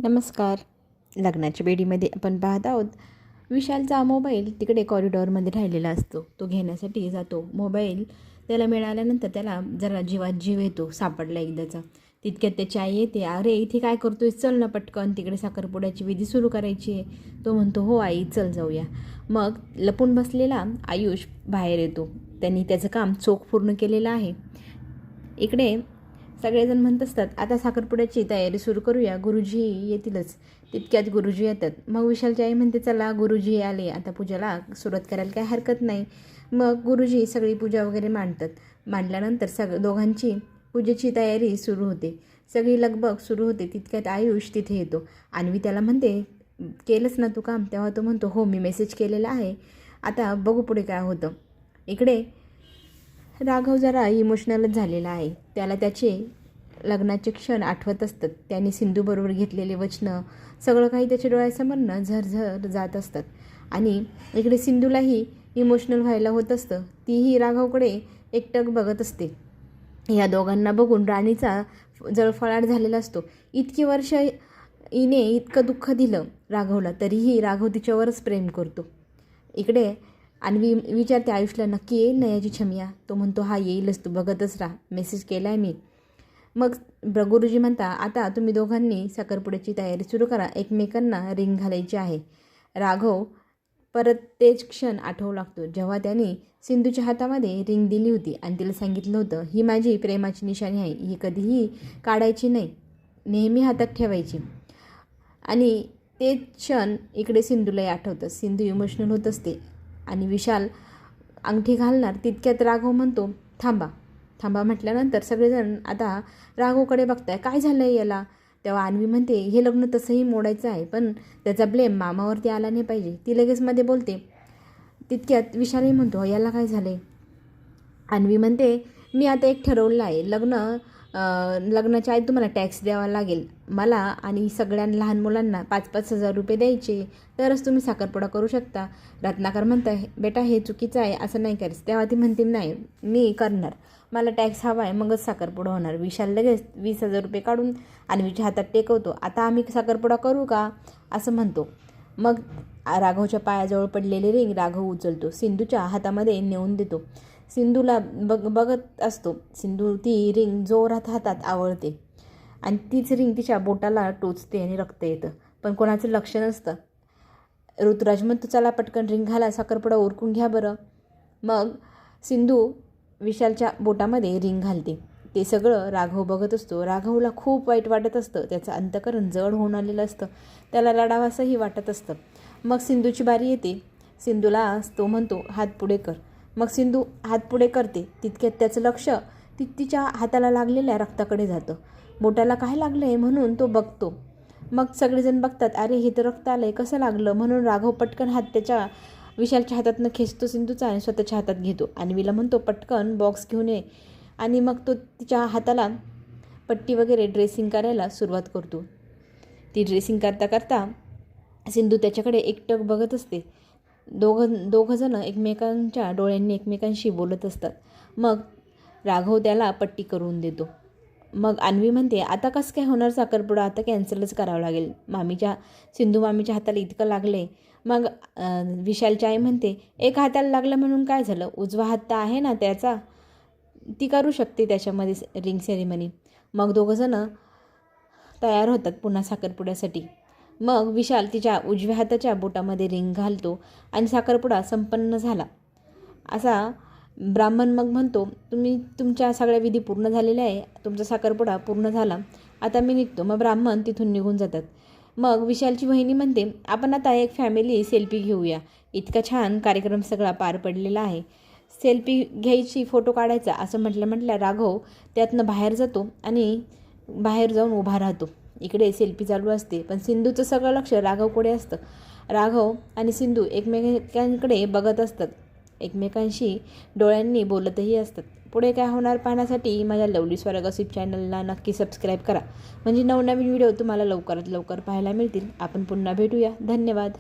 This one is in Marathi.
नमस्कार. लग्नाच्या बेडीमध्ये आपण पाहत आहोत विशालचा मोबाईल तिकडे कॉरिडॉरमध्ये राहिलेला असतो. तो घेण्यासाठी जातो. मोबाईल त्याला मिळाल्यानंतर त्याला जरा जीवात जीव येतो, सापडला एकदाचा. तितक्यात त्याची आई येते. अरे इथे काय करतोय, चल ना पटकन, तिकडे साखरपुड्याची विधी सुरू करायची आहे. तो म्हणतो हो आई चल जाऊया. मग लपून बसलेला आयुष बाहेर येतो. त्यांनी त्याचं काम चोख पूर्ण केलेलं आहे. इकडे सगळेजण म्हणत असतात आता साखरपुड्याची तयारी सुरू करूया, गुरुजी येतीलच. तितक्यात गुरुजी येतात. मग विशालची आई म्हणते चला गुरुजी आले, आता पूजाला सुरुवात करायला काही हरकत नाही. मग गुरुजी सगळी पूजा वगैरे मांडतात. मांडल्यानंतर दोघांची पूजेची तयारी सुरू होते. सगळी लगबग सुरू होते. तितक्यात आयुष तिथे येतो. अन्वी त्याला म्हणते केलंच ना तू काम? तेव्हा तो म्हणतो हो मी मेसेज केलेला आहे, आता बघू पुढे काय होतं. इकडे राघव जरा इमोशनलच झालेला आहे. त्याला त्याचे लग्नाचे क्षण आठवत असतात. त्याने सिंधूबरोबर घेतलेले वचनं सगळं काही त्याच्या डोळ्यासमोरनं झरझर जात असतात. आणि इकडे सिंधूलाही इमोशनल व्हायला होत असतं. तीही राघवकडे एकटक बघत असते. या दोघांना बघून राणीचा जळफळाट झालेला असतो. इतकी वर्ष हिने इतकं दुःख दिलं राघवला, तरीही राघव तिच्यावरच प्रेम करतो. इकडे अन्वी विचारते आयुषला नक्की येईल ना याची छमिया? तो म्हणतो हा येईलच, तू बघतच राहा, मेसेज केला आहे मी. मग गुरुजी म्हणता आता तुम्ही दोघांनी साखरपुड्याची तयारी सुरू करा, एकमेकांना रिंग घालायची आहे. राघव परत तेच क्षण आठवू लागतो जेव्हा त्याने सिंधूच्या हातामध्ये रिंग दिली होती आणि तिला सांगितलं होतं ही माझी प्रेमाची निशाणी आहे, ही कधीही काढायची नाही, नेहमी हातात ठेवायची. आणि ते क्षण इकडे सिंधूलाही आठवतं. सिंधू इमोशनल होत असते आणि विशाल अंगठी घालणार. तितक्यात राघव म्हणतो थांबा थांबा. म्हटल्यानंतर सगळेजण आता राघवकडे बघताय, काय झालं आहे याला? तेव्हा अन्वी म्हणते हे लग्न तसंही मोडायचं आहे, पण त्याचा ब्लेम मामावरती आला नाही पाहिजे. ती लगेच मध्ये बोलते. तितक्यात विशालही म्हणतो याला काय झालं आहे? अन्वी म्हणते मी आता एक ठरवलं आहे, लग्नाच्या आधी तुम्हाला टॅक्स द्यावा लागेल मला आणि सगळ्या लहान मुलांना 5,000 रुपये द्यायचे, तरच तुम्ही साखरपुडा करू शकता. रत्नाकर म्हणताय बेटा हे चुकीचं आहे, असं नाही करायचं. तेव्हा ती म्हणते नाही मी करणार, मला टॅक्स हवा आहे, मगच साखरपुडा होणार. विशाल लगेच 20,000 रुपये काढून अन्वीच्या हातात टेकवतो. आता आम्ही साखरपुडा करू का असं म्हणतो. मग राघवच्या पायाजवळ पडलेले रिंग राघव उचलतो, सिंधूच्या हातामध्ये नेऊन देतो. सिंधूला बघत असतो. सिंधू ती रिंग जोरात हातात आवळते आणि तीच रिंग तिच्या बोटाला टोचते आणि रक्त येतं, पण कोणाचं लक्ष नसतं. ऋतुराज म्हणतो चला पटकन रिंग घाला, साखरपुडा उरकून घ्या बरं. मग सिंधू विशालच्या बोटामध्ये रिंग घालते. ते सगळं राघव बघत असतो. राघवला खूप वाईट वाटत असतं. त्याचं अंतःकरण जड होऊन आलेलं असतं. त्याला रडावंसंही वाटत असतं. मग सिंधूची बारी येते. सिंधूला तो म्हणतो हात पुढे कर. मग सिंधू हात पुढे करते. तितक्यात त्याचं लक्ष तिच्या हाताला लागलेल्या रक्ताकडे जातं. बोटाला काय लागलं आहे म्हणून तो बघतो. मग सगळेजण बघतात अरे हे तर रक्त आलं आहे, कसं लागलं? म्हणून राघव पटकन हात त्याच्या विशालच्या हातातनं खेचतो सिंधूचा आणि स्वतःच्या हातात घेतो. अन्वीला म्हणतो पटकन बॉक्स घेऊन ये. आणि मग तो तिच्या हाताला पट्टी वगैरे ड्रेसिंग करायला सुरुवात करतो. ती ड्रेसिंग करता करता सिंधू त्याच्याकडे एकटक बघत असते. दोघंजणं एकमेकांच्या डोळ्यांनी एकमेकांशी बोलत असतात. मग राघव त्याला पट्टी करून देतो. मग अन्वी म्हणते आता कसं काय होणार साखरपुडा, आता कॅन्सलच करावं लागेल, सिंधू मामीच्या हाताला इतकं लागले. मग विशालची आई म्हणते एक हाताला लागलं म्हणून काय झालं, उजवा हात तर आहे ना त्याचा, ती करू शकते त्याच्यामध्ये रिंग सेरेमनी. मग दोघंजणं तयार होतात पुन्हा साखरपुड्यासाठी. मग विशाल तिच्या उजव्या हाताच्या बोटामध्ये रिंग घालतो आणि साखरपुडा संपन्न झाला. असा ब्राह्मण मग म्हणतो तुमच्या सगळ्या विधी पूर्ण झालेल्या आहे, तुमचा साखरपुडा पूर्ण झाला, आता मी निघतो. मग ब्राह्मण तिथून निघून जातात. मग विशालची वहिनी म्हणते आपण आता एक फॅमिली सेल्फी घेऊया. इतका छान कार्यक्रम सगळा पार पडलेला आहे, सेल्फी घ्यायची, फोटो काढायचा असं म्हटल्या राघव त्यातनं बाहेर जातो आणि बाहेर जाऊन उभा राहतो. इकडे सेल्फी चालू असते, पण सिंधूचं सगळं लक्ष राघवकडे असतं. राघव आणि सिंधू एकमेकांकडे बघत असतात, एकमेकांशी डोळ्यांनी बोलतही असतात. पुढे काय होणार पाहण्यासाठी माझ्या लवली स्वर गॉसिप चॅनलला नक्की सबस्क्राईब करा, म्हणजे नवनवीन व्हिडिओ तुम्हाला लवकरात लवकर पाहायला मिळतील. आपण पुन्हा भेटूया. धन्यवाद.